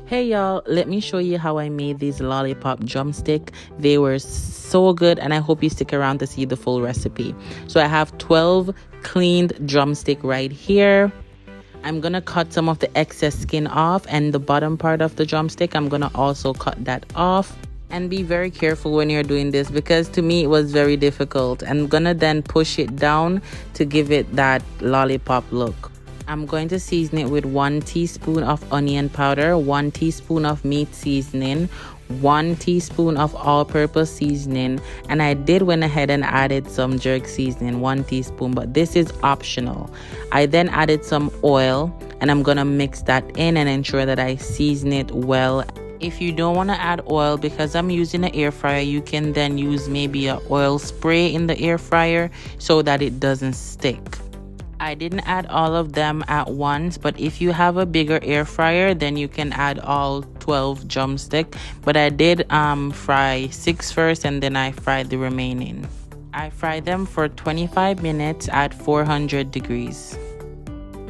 Hey y'all, let me show you how I made these lollipop drumstick. They were so good and I hope you stick around to see the full recipe. So I have 12 cleaned drumstick right here. I'm gonna cut some of the excess skin off, and the bottom part of the drumstick I'm gonna also cut that off. And be very careful when you're doing this, because to me it was very difficult. I'm gonna then push it down to give it that lollipop look. I'm going to season it with 1 teaspoon of onion powder, 1 teaspoon of meat seasoning, 1 teaspoon of all-purpose seasoning, and I went ahead and added some jerk seasoning, 1 teaspoon, but this is optional. I then added some oil, and I'm gonna mix that in and ensure that I season it well. If you don't want to add oil, because I'm using an air fryer, you can then use maybe an oil spray in the air fryer so that it doesn't stick. I didn't add all of them at once, but if you have a bigger air fryer, then you can add all 12 drumsticks. But I did fry 6 first, and then I fried the remaining. I fried them for 25 minutes at 400 degrees.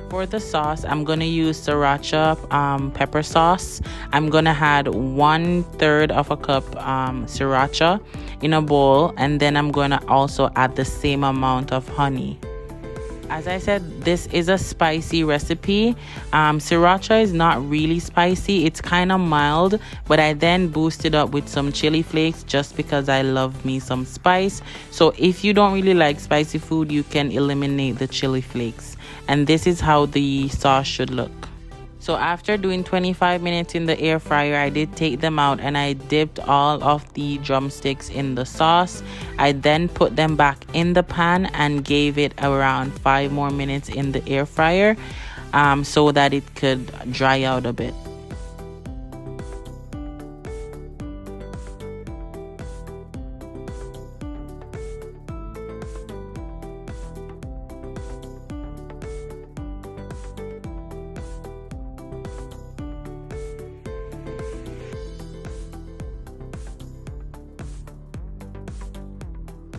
For the sauce, I'm going to use sriracha pepper sauce. I'm going to add 1/3 of a cup sriracha in a bowl, and then I'm going to also add the same amount of honey. As I said, this is a spicy recipe. Sriracha is not really spicy. It's kind of mild, but I then boosted up with some chili flakes just because I love me some spice. So if you don't really like spicy food, you can eliminate the chili flakes. And this is how the sauce should look. So after doing 25 minutes in the air fryer, I did take them out and I dipped all of the drumsticks in the sauce. I then put them back in the pan and gave it around 5 more minutes in the air fryer so that it could dry out a bit.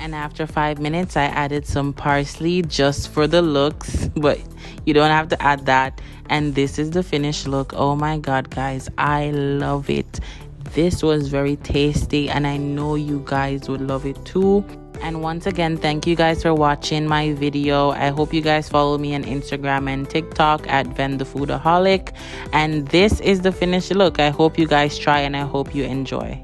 And after 5 minutes, I added some parsley just for the looks, but you don't have to add that. And this is the finished look. Oh my God, guys, I love it. This was very tasty, and I know you guys would love it too. And once again, thank you guys for watching my video. I hope you guys follow me on Instagram and TikTok at VenTheFoodaholic. And this is the finished look. I hope you guys try, and I hope you enjoy.